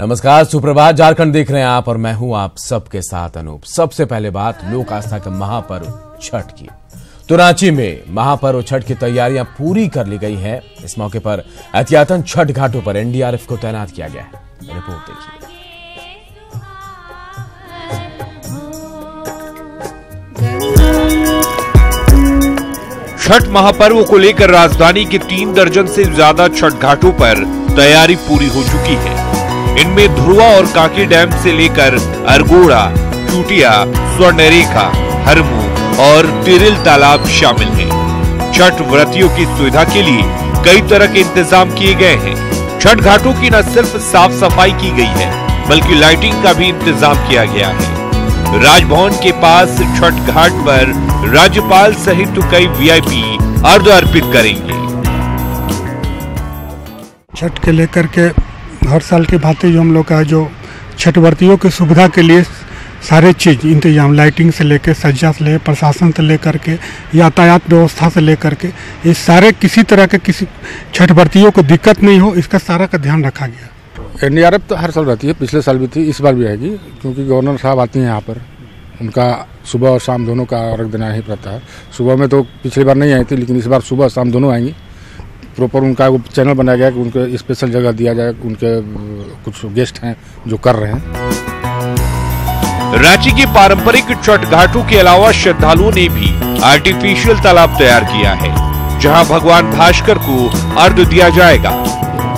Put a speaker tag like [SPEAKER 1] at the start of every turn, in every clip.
[SPEAKER 1] नमस्कार, सुप्रभात। झारखंड देख रहे हैं आप और मैं हूं आप सबके साथ अनूप। सबसे पहले बात लोक आस्था के महापर्व छठ की। तो रांची में महापर्व छठ की तैयारियां पूरी कर ली गई हैं। इस मौके पर एहतियातन छठ घाटों पर एनडीआरएफ को तैनात किया गया है। रिपोर्ट देखिए।
[SPEAKER 2] छठ महापर्व को लेकर राजधानी के 3 दर्जन से ज्यादा छठ घाटों पर तैयारी पूरी हो चुकी है। इनमें ध्रुवा और कांकी डैम से लेकर अरगोड़ा, चूटिया, स्वर्णरेखा, हरमू और तिरिल तालाब शामिल हैं। छठ व्रतियों की सुविधा के लिए कई तरह के इंतजाम किए गए हैं। छठ घाटों की न सिर्फ साफ सफाई की गई है, बल्कि लाइटिंग का भी इंतजाम किया गया है। राजभवन के पास छठ घाट पर राज्यपाल सहित कई वीआईपी अर्घ्य अर्पित करेंगे।
[SPEAKER 3] छठ के लेकर के हर साल की भांति जो हम लोग का जो छठ व्रतियों की सुविधा के लिए सारे चीज़ इंतजाम, लाइटिंग से लेकर सज्जा से लेकर प्रशासन से लेकर के यातायात व्यवस्था से लेकर के ये सारे किसी तरह के किसी छठ व्रतियों को दिक्कत नहीं हो, इसका सारा का ध्यान रखा गया।
[SPEAKER 4] एनडीआरएफ तो हर साल रहती है, पिछले साल भी थी, इस बार भी रहेगी, क्योंकि गवर्नर साहब आती हैं यहाँ पर। उनका सुबह और शाम दोनों का अर्घ देना ही पड़ता है। सुबह में तो पिछली बार नहीं आई थी, लेकिन इस बार सुबह और शाम दोनों आएंगी। प्रॉपर उनका वो चैनल बनाया गया कि उनको स्पेशल जगह दिया जाए। उनके कुछ गेस्ट हैं जो कर रहे हैं।
[SPEAKER 2] रांची के पारंपरिक छठ घाटों के अलावा श्रद्धालुओं ने भी आर्टिफिशियल तालाब तैयार किया है, जहां भगवान भास्कर को अर्घ्य दिया जाएगा।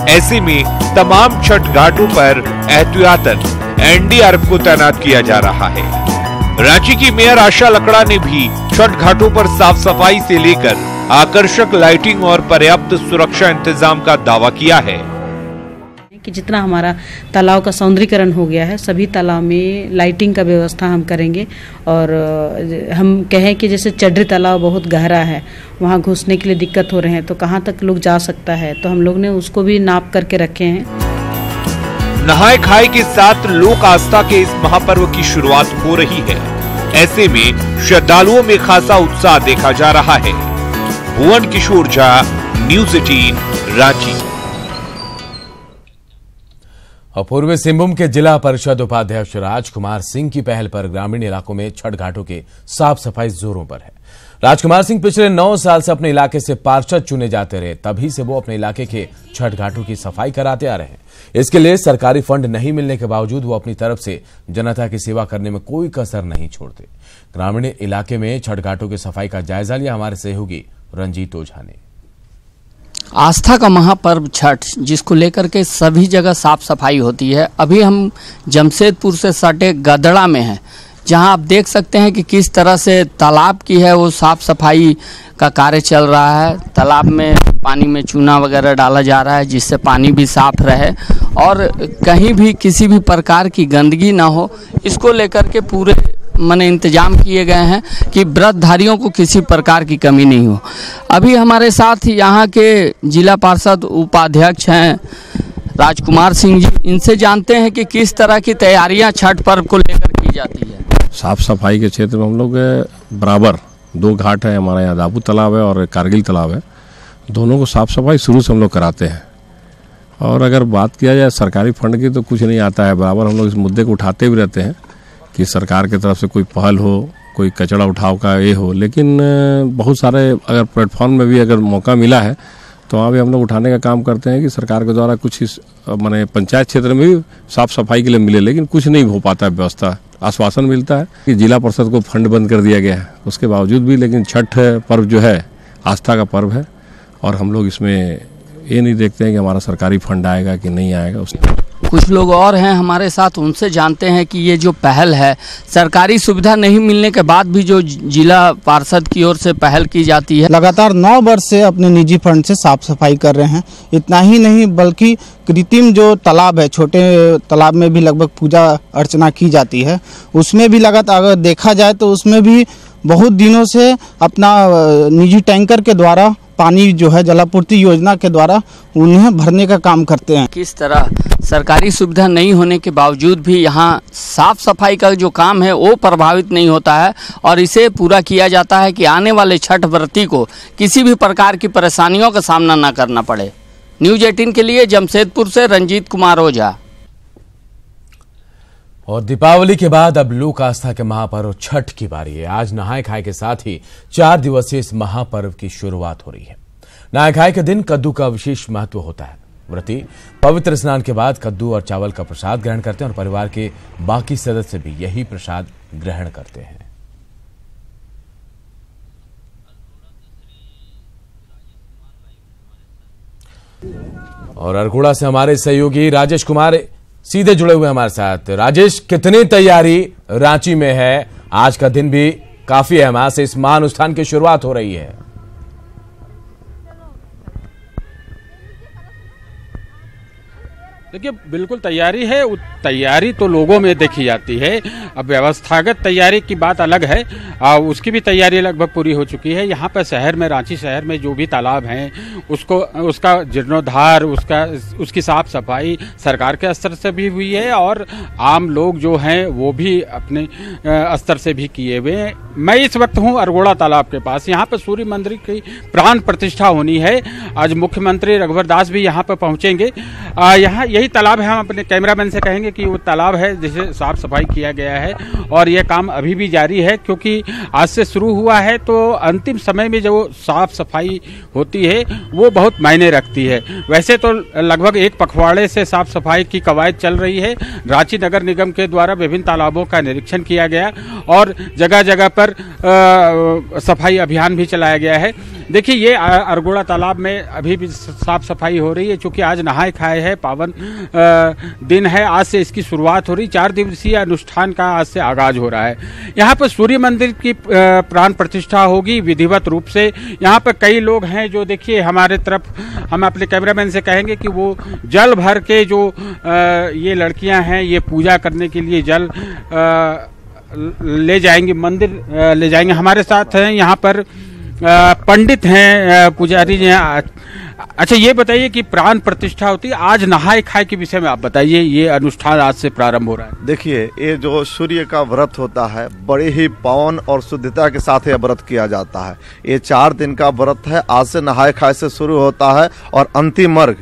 [SPEAKER 2] ऐसे में तमाम छठ घाटों पर एहतियातन एनडीआरएफ को तैनात किया जा रहा है। रांची की मेयर आशा लकड़ा ने भी छठ घाटों पर साफ सफाई से लेकर आकर्षक लाइटिंग और पर्याप्त सुरक्षा इंतजाम का दावा किया है
[SPEAKER 5] कि जितना हमारा तालाब का सौंदर्यीकरण हो गया है, सभी तालाब में लाइटिंग का व्यवस्था हम करेंगे। और हम कहें कि जैसे चड्री तालाब बहुत गहरा है, वहाँ घुसने के लिए दिक्कत हो रहे हैं, तो कहाँ तक लोग जा सकता है, तो हम लोग ने उसको भी नाप करके रखे हैं।
[SPEAKER 2] नहाए खाए के साथ लोक आस्था के इस महापर्व की शुरुआत हो रही है। ऐसे में श्रद्धालुओं में खासा उत्साह देखा जा रहा है। भुवन किशोर झा, न्यूज़ 18 रांची।
[SPEAKER 1] और पूर्वी सिंहभूम के जिला परिषद उपाध्यक्ष राजकुमार सिंह की पहल पर ग्रामीण इलाकों में छठ घाटों के साफ सफाई जोरों पर है। राजकुमार सिंह पिछले 9 साल से अपने इलाके से पार्षद चुने जाते रहे, तभी से वो अपने इलाके के छठ घाटों की सफाई कराते आ रहे हैं। इसके लिए सरकारी फंड नहीं मिलने के बावजूद वो अपनी तरफ से जनता की सेवा करने में कोई कसर नहीं छोड़ते। ग्रामीण इलाके में छठ घाटों की सफाई का जायजा लिया हमारे सहयोगी रंजीत ओझा ने।
[SPEAKER 6] आस्था का महापर्व छठ, जिसको लेकर के सभी जगह साफ सफाई होती है। अभी हम जमशेदपुर से सटे गदड़ा में हैं, जहां आप देख सकते हैं कि किस तरह से तालाब की है वो साफ सफाई का कार्य चल रहा है। तालाब में पानी में चूना वगैरह डाला जा रहा है, जिससे पानी भी साफ रहे और कहीं भी किसी भी प्रकार की गंदगी ना हो। इसको लेकर के पूरे इंतजाम किए गए हैं कि व्रतधारियों को किसी प्रकार की कमी नहीं हो। अभी हमारे साथ यहाँ के जिला पार्षद उपाध्यक्ष हैं राजकुमार सिंह जी, इनसे जानते हैं कि किस तरह की तैयारियां छठ पर्व को लेकर की जाती है।
[SPEAKER 7] साफ सफाई के क्षेत्र में हम लोग बराबर 2 घाट है हमारे यहाँ, दाबू तालाब है और कारगिल तालाब है। दोनों को साफ सफाई शुरू से हम लोग कराते हैं। और अगर बात किया जाए सरकारी फंड की, तो कुछ नहीं आता है। बराबर हम लोग इस मुद्दे को उठाते भी रहते हैं कि सरकार की तरफ से कोई पहल हो, कोई कचरा उठाव का ये हो। लेकिन बहुत सारे अगर प्लेटफॉर्म में भी अगर मौका मिला है, तो वहाँ भी हम लोग उठाने का काम करते हैं कि सरकार के द्वारा कुछ इस पंचायत क्षेत्र में भी साफ सफाई के लिए मिले, लेकिन कुछ नहीं हो पाता है व्यवस्था। आश्वासन मिलता है कि जिला परिषद को फंड बंद कर दिया गया है, उसके बावजूद भी। लेकिन छठ पर्व जो है आस्था का पर्व है, और हम लोग इसमें ये नहीं देखते हैं कि हमारा सरकारी फंड आएगा कि नहीं आएगा।
[SPEAKER 6] कुछ लोग और हैं हमारे साथ, उनसे जानते हैं कि ये जो पहल है, सरकारी सुविधा नहीं मिलने के बाद भी जो जिला पार्षद की ओर से पहल की जाती है।
[SPEAKER 8] लगातार 9 वर्ष से अपने निजी फंड से साफ सफाई कर रहे हैं। इतना ही नहीं, बल्कि कृत्रिम जो तालाब है, छोटे तालाब में भी लगभग पूजा अर्चना की जाती है। उसमें भी लगातार अगर देखा जाए तो उसमें भी बहुत दिनों से अपना निजी टैंकर के द्वारा पानी जो है जलापूर्ति योजना के द्वारा उन्हें भरने का काम करते हैं।
[SPEAKER 6] किस तरह सरकारी सुविधा नहीं होने के बावजूद भी यहाँ साफ सफाई का जो काम है वो प्रभावित नहीं होता है, और इसे पूरा किया जाता है कि आने वाले छठ व्रती को किसी भी प्रकार की परेशानियों का सामना न करना पड़े। न्यूज़ 18 के लिए जमशेदपुर से रंजीत कुमार ओझा।
[SPEAKER 1] और दीपावली के बाद अब लोक आस्था के महापर्व छठ की बारी है। आज नहाय खाए के साथ ही 4 दिवसीय इस महापर्व की शुरुआत हो रही है। नहाय खाए के दिन कद्दू का विशेष महत्व होता है। व्रती पवित्र स्नान के बाद कद्दू और चावल का प्रसाद ग्रहण करते हैं और परिवार के बाकी सदस्य भी यही प्रसाद ग्रहण करते हैं। और अरगोड़ा से हमारे सहयोगी राजेश कुमार सीधे जुड़े हुए हमारे साथ। राजेश, कितनी तैयारी रांची में है? आज का दिन भी काफी अहम से इस महानुष्ठान की शुरुआत हो रही है।
[SPEAKER 9] देखिए, बिल्कुल तैयारी है। तैयारी तो लोगों में देखी जाती है। अब व्यवस्थागत तैयारी की बात अलग है, उसकी भी तैयारी लगभग पूरी हो चुकी है। यहाँ पर शहर में, रांची शहर में जो भी तालाब हैं उसका जीर्णोद्धार, उसकी साफ सफाई सरकार के स्तर से भी हुई है और आम लोग जो हैं वो भी अपने स्तर से भी किए हुए हैं। मैं इस वक्त हूँ अरगोड़ा तालाब के पास। यहाँ पर सूर्य मंदिर की प्राण प्रतिष्ठा होनी है। आज मुख्यमंत्री रघुवर दास भी यहाँ पर पहुँचेंगे। यहाँ यही तालाब है। हम अपने कैमरामैन से कहेंगे कि वो तालाब है जिसे साफ सफाई किया गया है और यह काम अभी भी जारी है, क्योंकि आज से शुरू हुआ है तो अंतिम समय में जो साफ सफाई होती है वो बहुत मायने रखती है। वैसे तो लगभग 1 पखवाड़े से साफ सफाई की कवायद चल रही है। रांची नगर निगम के द्वारा विभिन्न तालाबों का निरीक्षण किया गया और जगह जगह पर सफाई अभियान भी चलाया गया है। देखिए, ये अरगोड़ा तालाब में अभी भी साफ सफाई हो रही है, क्योंकि आज नहाय खाए है, पावन दिन है। आज से इसकी शुरुआत हो रही। 4 दिवसीय अनुष्ठान का आज से आगाज हो रहा है। यहाँ पर सूर्य मंदिर की प्राण प्रतिष्ठा होगी विधिवत रूप से। यहाँ पर कई लोग हैं जो, देखिए हमारे तरफ, हम अपने कैमरामैन से कहेंगे कि वो जल भर के जो ये लड़कियां हैं ये पूजा करने के लिए जल ले जाएंगे, मंदिर ले जाएंगे। हमारे साथ हैं यहाँ पर पंडित हैं, पुजारी जी हैं। अच्छा, ये बताइए कि प्राण प्रतिष्ठा होती है, आज नहाय खाए के विषय में आप बताइए। ये अनुष्ठान आज से प्रारंभ हो रहा है।
[SPEAKER 10] देखिए, ये जो सूर्य का व्रत होता है बड़े ही पावन और शुद्धता के साथ यह व्रत किया जाता है। ये 4 दिन का व्रत है। आज से नहाय खाए से शुरू होता है और अंतिम अर्घ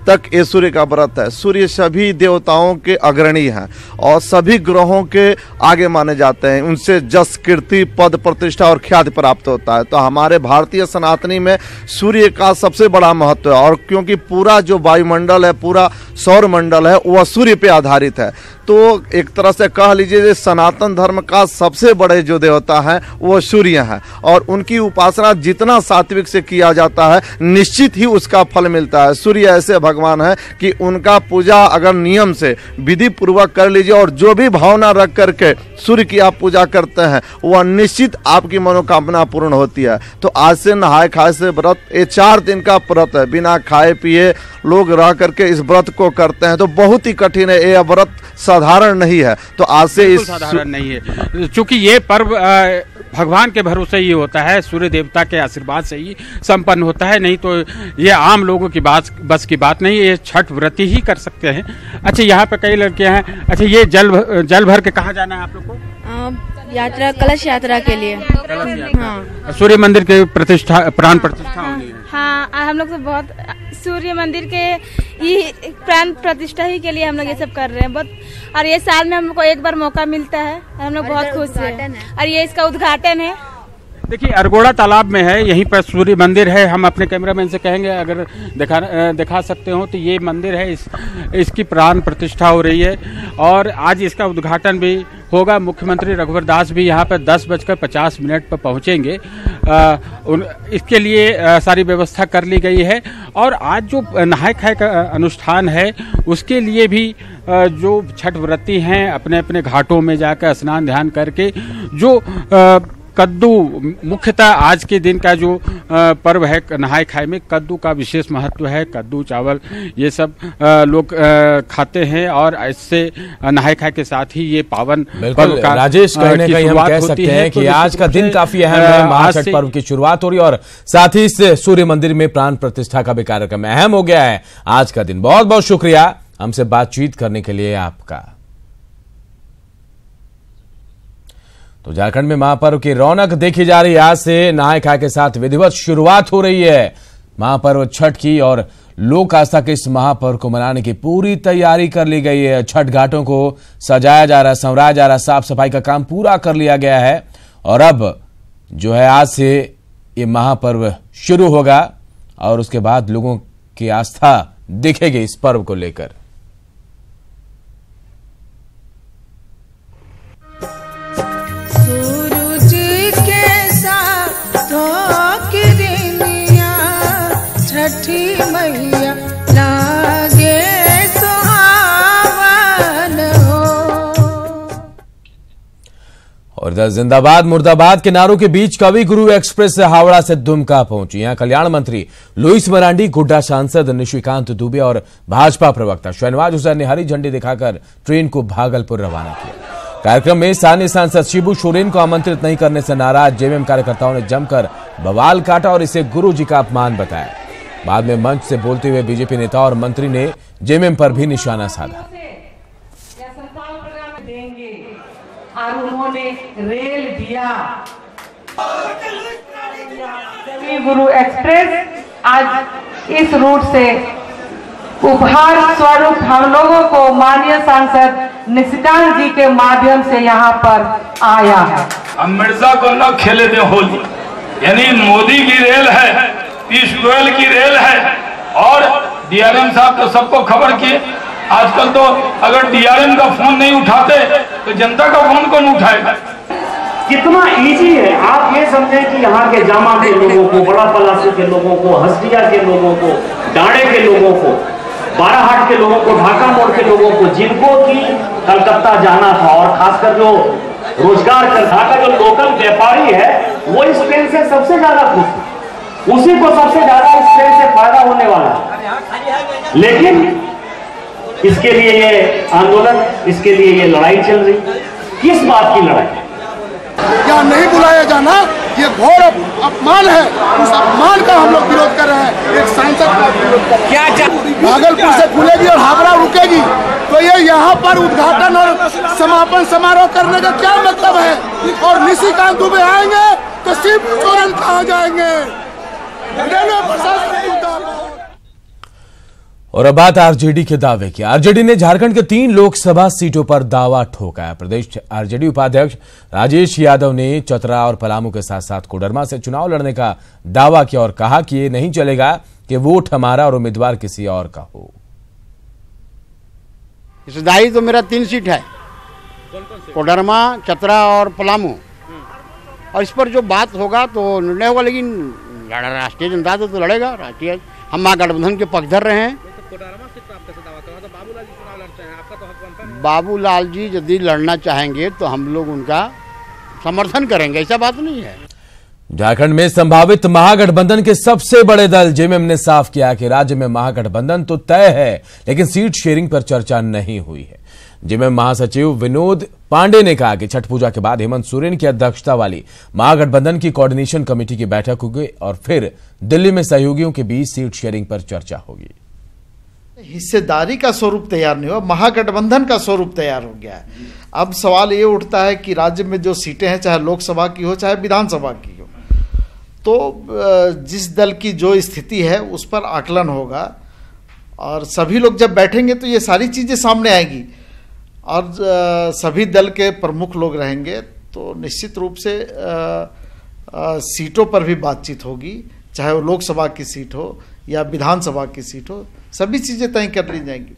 [SPEAKER 10] तक ये सूर्य का व्रत है। सूर्य सभी देवताओं के अग्रणी हैं और सभी ग्रहों के आगे माने जाते हैं। उनसे जस, कीर्ति, पद, प्रतिष्ठा और ख्याति प्राप्त होता है। तो हमारे भारतीय सनातनी में सूर्य का सबसे बड़ा महत्व है और क्योंकि पूरा जो वायुमंडल है, पूरा सौर मंडल है, वह सूर्य पे आधारित है। तो एक तरह से कह लीजिए सनातन धर्म का सबसे बड़े जो देवता हैं वो सूर्य हैं और उनकी उपासना जितना सात्विक से किया जाता है निश्चित ही उसका फल मिलता है। सूर्य ऐसे भगवान है कि उनका पूजा अगर नियम से विधि पूर्वक कर लीजिए और जो भी भावना रख करके सूर्य की आप पूजा करते हैं वह निश्चित आपकी मनोकामना पूर्ण होती है। तो आज से नहाय खाए से व्रत, ये 4 दिन का व्रत है। बिना खाए पिए लोग रह करके इस व्रत को करते हैं तो बहुत ही कठिन है। ये व्रत साधारण नहीं है। तो आज से इस
[SPEAKER 9] साधारण नहीं है, क्योंकि ये पर्व भगवान के भरोसे ही होता है, सूर्य देवता के आशीर्वाद से ही संपन्न होता है। नहीं तो ये आम लोगों की बस की बात नहीं है। ये छठ व्रती ही कर सकते हैं। अच्छा, यहाँ पे कई लड़कियां हैं। अच्छा, ये जल भर के कहाँ जाना है आप लोग को?
[SPEAKER 11] यात्रा, कलश यात्रा के लिए।
[SPEAKER 9] हाँ, सूर्य मंदिर के प्राण प्रतिष्ठा होनी है।
[SPEAKER 11] हाँ, हम लोग तो बहुत सूर्य मंदिर के ये प्राण प्रतिष्ठा ही के लिए हम लोग ये सब कर रहे हैं बहुत। और ये साल में हम लोग को एक बार मौका मिलता है, हम लोग बहुत खुश हैं। और ये इसका उद्घाटन है।
[SPEAKER 9] देखिए, अरगोड़ा तालाब में है, यहीं पर सूर्य मंदिर है। हम अपने कैमरामैन से कहेंगे अगर दिखा सकते हो तो ये मंदिर है, इसकी प्राण प्रतिष्ठा हो रही है और आज इसका उद्घाटन भी होगा। मुख्यमंत्री रघुवर दास भी यहाँ पर 10:50 पर पहुँचेंगे। इसके लिए सारी व्यवस्था कर ली गई है और आज जो नहाय खाए का अनुष्ठान है उसके लिए भी जो छठ व्रती हैं अपने अपने घाटों में जाकर स्नान ध्यान करके जो कद्दू, मुख्यतः आज के दिन का जो पर्व है नहाय खाए में कद्दू का विशेष महत्व है। कद्दू, चावल ये सब लोग खाते हैं और इससे नहाय खाए के साथ ही ये पावन पर्व का
[SPEAKER 1] राजेश कहीं ना कहीं हम कह सकते हैं कि आज का दिन काफी अहम है। महाछठ पर्व की शुरुआत हो रही है और साथ ही इस सूर्य मंदिर में प्राण प्रतिष्ठा का भी कार्यक्रम अहम हो गया है आज का दिन। बहुत बहुत शुक्रिया हमसे बातचीत करने के लिए आपका। तो झारखंड में महापर्व की रौनक देखी जा रही है। आज से नहाय खाए के साथ विधिवत शुरुआत हो रही है। महापर्व छठ की और लोक आस्था के इस महापर्व को मनाने की पूरी तैयारी कर ली गई है। छठ घाटों को सजाया जा रहा है, संवराया जा रहा है, साफ सफाई का काम पूरा कर लिया गया है और अब जो है आज से ये महापर्व शुरू होगा और उसके बाद लोगों की आस्था दिखेगी इस पर्व को लेकर।
[SPEAKER 12] सूरज के साथ छठी मैया लागे सुहावन हो।
[SPEAKER 1] और इधर जिंदाबाद मुर्दाबाद के नारों के बीच कवि गुरु एक्सप्रेस से हावड़ा से दुमका पहुंची। यहां कल्याण मंत्री लुईस मरांडी, गोड्डा सांसद निशिकांत दुबे और भाजपा प्रवक्ता शहनवाज हुसैन ने हरी झंडी दिखाकर ट्रेन को भागलपुर रवाना किया। कार्यक्रम में स्थानीय सांसद शिबू सोरेन को आमंत्रित नहीं करने से नाराज जेएमएम कार्यकर्ताओं ने जमकर बवाल काटा और इसे गुरु जी का अपमान बताया। बाद में मंच से बोलते हुए बीजेपी नेता और मंत्री ने जेएमएम पर भी निशाना साधा।
[SPEAKER 13] और उन्होंने रेल दिया। गुरु एक्सप्रेस आज इस रूट से उपहार स्वरूप हम लोगों को माननीय सांसद निशिकांत जी के माध्यम से यहाँ पर आया है।
[SPEAKER 14] अब मिर्जा को न खेले दे होली, यानी मोदी की रेल है, पीयूष गोयल की रेल है और डीआरएम साहब तो सबको खबर किए। आजकल तो अगर डीआरएम का फोन नहीं उठाते तो जनता का फोन कौन उठाएगा।
[SPEAKER 15] कितना इजी है, आप ये समझें कि यहाँ के जामा के लोगों को, बड़ा पलासी के लोगों को, हस्तिया के लोगों को, डांडे के लोगों को, बाराहाट के लोगों को, ढाका मोड़ के लोगों को, जिनको कि कलकत्ता जाना था और खासकर जो रोजगार कर ढाका जो लोकल व्यापारी है वो इस ट्रेन से सबसे ज्यादा खुश है, उसी को सबसे ज्यादा इस ट्रेन से फायदा होने वाला है। लेकिन इसके लिए ये आंदोलन, इसके लिए ये लड़ाई चल रही, किस बात की लड़ाई?
[SPEAKER 16] क्या नहीं बुलाया जाना ये घोर अपमान है। उस अपमान का हम लोग विरोध कर रहे हैं। एक सांसद का विरोध कर रहे हैं। भागलपुर से खुलेगी और हावड़ा रुकेगी तो ये यहाँ पर उद्घाटन और समापन समारोह करने का क्या मतलब है? और निशिकांत दुबे आएंगे तो सिर्फ सोरेन कहाँ जाएंगे? रेलवे प्रशासन।
[SPEAKER 1] और अब बात आरजेडी के दावे की। आरजेडी ने झारखंड के 3 लोकसभा सीटों पर दावा ठोका है। प्रदेश आरजेडी उपाध्यक्ष राजेश यादव ने चतरा और पलामू के साथ साथ कोडरमा से चुनाव लड़ने का दावा किया और कहा कि ये नहीं चलेगा कि वोट हमारा और उम्मीदवार किसी और का हो।
[SPEAKER 17] हिस्सेदारी तो मेरा 3 सीट है, कोडरमा, चतरा और पलामू, और इस पर जो बात होगा तो निर्णय होगा। लेकिन राष्ट्रीय जनता दल तो लड़ेगा, राष्ट्रीय हम महागठबंधन के पक्षधर रहे हैं। बाबूलाल जी यदि लड़ना चाहेंगे तो हम लोग उनका समर्थन करेंगे, ऐसा बात नहीं है।
[SPEAKER 1] झारखंड में संभावित महागठबंधन के सबसे बड़े दल जेएमएम ने साफ किया कि राज्य में महागठबंधन तो तय है लेकिन सीट शेयरिंग पर चर्चा नहीं हुई है। जेएमएम महासचिव विनोद पांडे ने कहा कि छठ पूजा के बाद हेमंत सोरेन की अध्यक्षता वाली महागठबंधन की कोऑर्डिनेशन कमेटी की बैठक होगी और फिर दिल्ली में सहयोगियों के बीच सीट शेयरिंग पर चर्चा होगी।
[SPEAKER 18] हिस्सेदारी का स्वरूप तैयार नहीं हुआ, महागठबंधन का स्वरूप तैयार हो गया है। अब सवाल ये उठता है कि राज्य में जो सीटें हैं, चाहे लोकसभा की हो चाहे विधानसभा की हो, तो जिस दल की जो स्थिति है उस पर आकलन होगा और सभी लोग जब बैठेंगे तो ये सारी चीजें सामने आएगी और सभी दल के प्रमुख लोग रहेंगे तो निश्चित रूप से सीटों पर भी बातचीत होगी, चाहे वो लोकसभा की सीट हो या विधानसभा की सीट हो, सभी चीजें तय कर ली जाएंगी।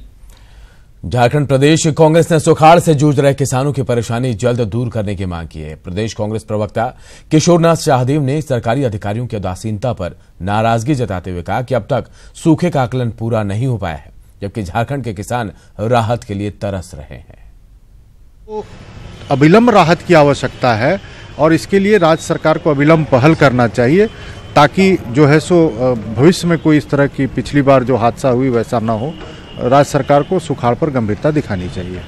[SPEAKER 1] झारखंड प्रदेश कांग्रेस ने सुखाड़ से जूझ रहे किसानों की परेशानी जल्द दूर करने की मांग की है। प्रदेश कांग्रेस प्रवक्ता किशोरनाथ शाहदेव ने सरकारी अधिकारियों की उदासीनता पर नाराजगी जताते हुए कहा कि अब तक सूखे का आकलन पूरा नहीं हो पाया है, जबकि झारखंड के किसान राहत के लिए तरस रहे हैं।
[SPEAKER 19] तो अविलंब राहत की आवश्यकता है और इसके लिए राज्य सरकार को अविलंब पहल करना चाहिए ताकि जो है सो भविष्य में कोई इस तरह की पिछली बार जो हादसा हुई वैसा ना हो। राज्य सरकार को सुखाड़ पर गंभीरता दिखानी चाहिए।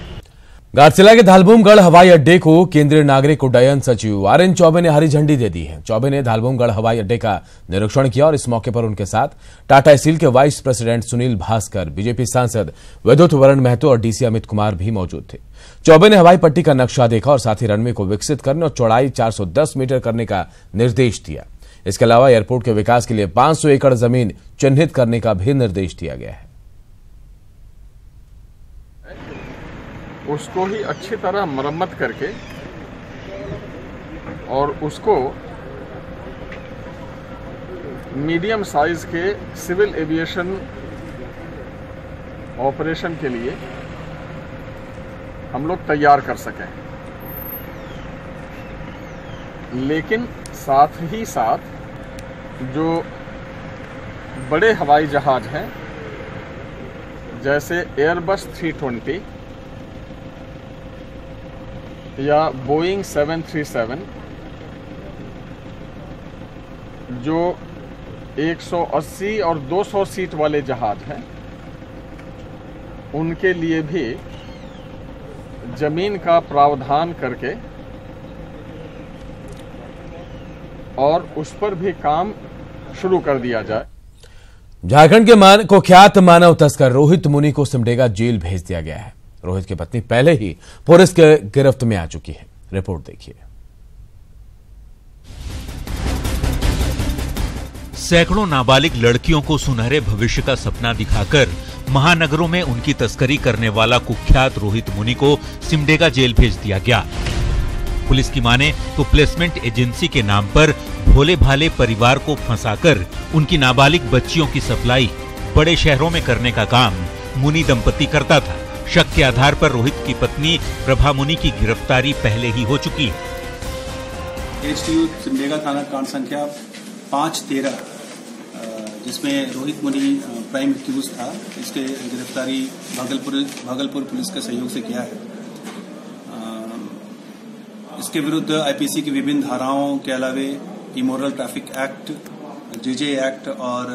[SPEAKER 1] गारसिला के धालबूमगढ़ हवाई अड्डे को केंद्रीय नागरिक उड्डयन सचिव आरएन चौबे ने हरी झंडी दे दी है। चौबे ने धालबूमगढ़ हवाई अड्डे का निरीक्षण किया और इस मौके पर उनके साथ टाटा स्टील के vice president Sunil Bhaskar, BJP सांसद विद्युत वरण महतो और डीसी अमित कुमार भी मौजूद थे। चौबे ने हवाई पट्टी का नक्शा देखा और साथ ही रनवे को विकसित करने और चौड़ाई 410 मीटर करने का निर्देश दिया। इसके अलावा एयरपोर्ट के विकास के लिए 500 एकड़ जमीन चिन्हित करने का भी निर्देश दिया गया है।
[SPEAKER 20] उसको ही अच्छी तरह मरम्मत करके और उसको मीडियम साइज के सिविल एविएशन ऑपरेशन के लिए हम लोग तैयार कर सकें, लेकिन साथ ही साथ जो बड़े हवाई जहाज हैं जैसे एयरबस 320 या बोइंग 737 जो 180 और 200 सीट वाले जहाज हैं, उनके लिए भी जमीन का प्रावधान करके और उस पर भी काम शुरू कर दिया जाए।
[SPEAKER 1] झारखंड के कुख्यात मानव तस्कर रोहित मुनि को सिमडेगा जेल भेज दिया गया है। रोहित की पत्नी पहले ही पुलिस के गिरफ्त में आ चुकी है। रिपोर्ट देखिए।
[SPEAKER 21] सैकड़ों नाबालिग लड़कियों को सुनहरे भविष्य का सपना दिखाकर महानगरों में उनकी तस्करी करने वाला कुख्यात रोहित मुनि को सिमडेगा जेल भेज दिया गया। पुलिस की माने तो प्लेसमेंट एजेंसी के नाम पर भोले भाले परिवार को फंसाकर उनकी नाबालिग बच्चियों की सप्लाई बड़े शहरों में करने का काम मुनि दंपति करता था। शक के आधार पर रोहित की पत्नी प्रभा मुनि की गिरफ्तारी पहले ही हो चुकी है।
[SPEAKER 22] एचटीयू सिमडेगा थाना कांड संख्या 513 जिसमें रोहित मुनि प्राइम एक्यूज था, इसके गिरफ्तारी भागलपुर पुलिस के सहयोग से किया है। इसके विरुद्ध आईपीसी की विभिन्न धाराओं के अलावे immoral traffic act, JJ act और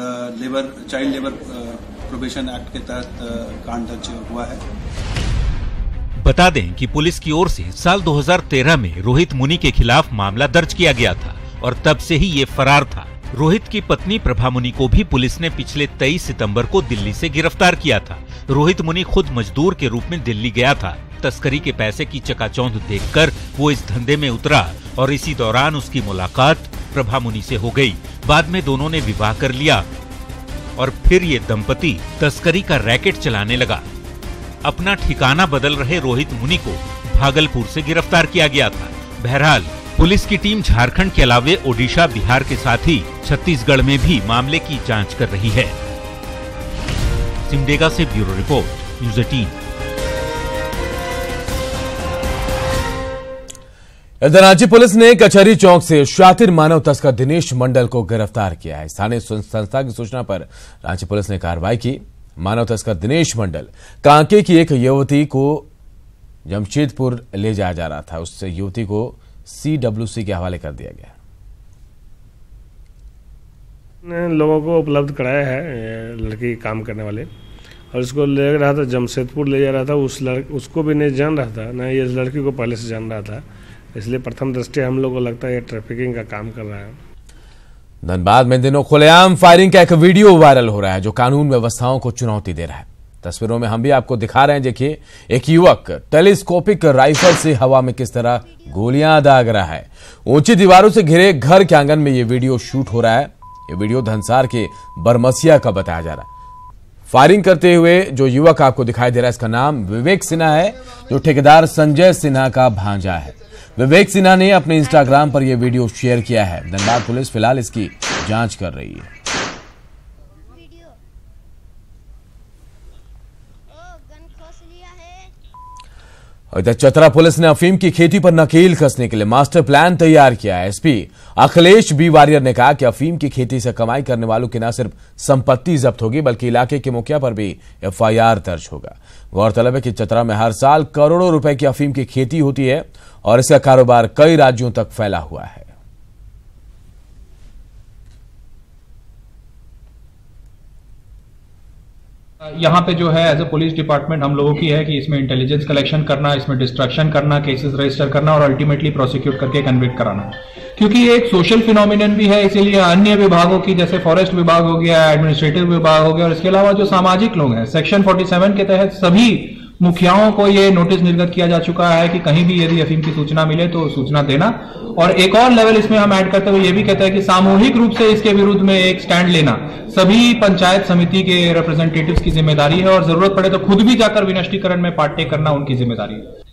[SPEAKER 22] चाइल्ड लेबर प्रोबेशन एक्ट के तहत कांड दर्ज हुआ है।
[SPEAKER 21] बता दें कि पुलिस की ओर से साल 2013 में रोहित मुनि के खिलाफ मामला दर्ज किया गया था और तब से ही ये फरार था। रोहित की पत्नी प्रभा मुनि को भी पुलिस ने पिछले 23 सितंबर को दिल्ली से गिरफ्तार किया था। रोहित मुनि खुद मजदूर के रूप में दिल्ली गया था। तस्करी के पैसे की चकाचौंध देखकर वो इस धंधे में उतरा और इसी दौरान उसकी मुलाकात प्रभा मुनि से हो गई। बाद में दोनों ने विवाह कर लिया और फिर ये दंपति तस्करी का रैकेट चलाने लगा। अपना ठिकाना बदल रहे रोहित मुनि को भागलपुर से गिरफ्तार किया गया था। बहरहाल पुलिस की टीम झारखंड के अलावे ओडिशा, बिहार के साथ ही छत्तीसगढ़ में भी मामले की जांच कर रही है। सिमडेगा से ब्यूरो रिपोर्ट, न्यूज़ 18।
[SPEAKER 1] इधर रांची पुलिस ने कचहरी चौक से शातिर मानव तस्कर दिनेश मंडल को गिरफ्तार किया है। स्थानीय संस्था की सूचना पर रांची पुलिस ने कार्रवाई की। मानव तस्कर दिनेश मंडल कांके की एक युवती को जमशेदपुर ले जाया जा रहा था। उस युवती को CWC के हवाले कर दिया गया।
[SPEAKER 23] लोगों को उपलब्ध कराया है लड़की काम करने वाले, और उसको ले रहा था जमशेदपुर ले जा रहा था। उसको भी नहीं जान रहा था, ना ये लड़की को पहले से जान रहा था। इसलिए प्रथम दृष्टया हम लोग को लगता है ये ट्रैफिकिंग का काम कर रहा है।
[SPEAKER 1] धनबाद में दिनों खुलेआम फायरिंग का एक वीडियो वायरल हो रहा है जो कानून व्यवस्थाओं को चुनौती दे रहा है। तस्वीरों में हम भी आपको दिखा रहे हैं। देखिए, एक युवक टेलीस्कोपिक राइफल से हवा में किस तरह गोलियां दाग रहा है। ऊंची दीवारों से घिरे घर के आंगन में ये वीडियो शूट हो रहा है। ये वीडियो धनसार के बरमसिया का बताया जा रहा है। फायरिंग करते हुए जो युवक आपको दिखाई दे रहा है, इसका नाम विवेक सिन्हा है, जो ठेकेदार संजय सिन्हा का भांजा है। विवेक सिन्हा ने अपने इंस्टाग्राम पर यह वीडियो शेयर किया है। धनबाद पुलिस फिलहाल इसकी जांच कर रही है। इधर चतरा पुलिस ने अफीम की खेती पर नकेल कसने के लिए मास्टर प्लान तैयार किया है। एसपी अखिलेश बी वारियर ने कहा कि अफीम की खेती से कमाई करने वालों की न सिर्फ संपत्ति जब्त होगी बल्कि इलाके के मुखिया पर भी FIR दर्ज होगा। गौरतलब है कि चतरा में हर साल करोड़ों रुपए की अफीम की खेती होती है और इसका कारोबार कई राज्यों तक फैला हुआ है।
[SPEAKER 24] यहाँ पे जो है एज ए पुलिस डिपार्टमेंट हम लोगों की है कि इसमें इंटेलिजेंस कलेक्शन करना, इसमें डिस्ट्रक्शन करना, केसेस रजिस्टर करना और अल्टीमेटली प्रोसिक्यूट करके कन्विक्ट कराना, क्योंकि ये एक सोशल फिनोमिनन भी है। इसीलिए अन्य विभागों की जैसे फॉरेस्ट विभाग हो गया, एडमिनिस्ट्रेटिव विभाग हो गया और इसके अलावा जो सामाजिक लोग हैं, सेक्शन 47 के तहत सभी मुखियाओं को ये नोटिस निर्गत किया जा चुका है कि कहीं भी यदि अफीम की सूचना मिले तो सूचना देना। और एक और लेवल इसमें हम ऐड करते हुए ये भी कहते हैं कि सामूहिक रूप से इसके विरुद्ध में एक स्टैंड लेना सभी पंचायत समिति के रिप्रेजेंटेटिव्स की जिम्मेदारी है और जरूरत पड़े तो खुद भी जाकर विनष्टीकरण में पार्ट टेक करना उनकी जिम्मेदारी है।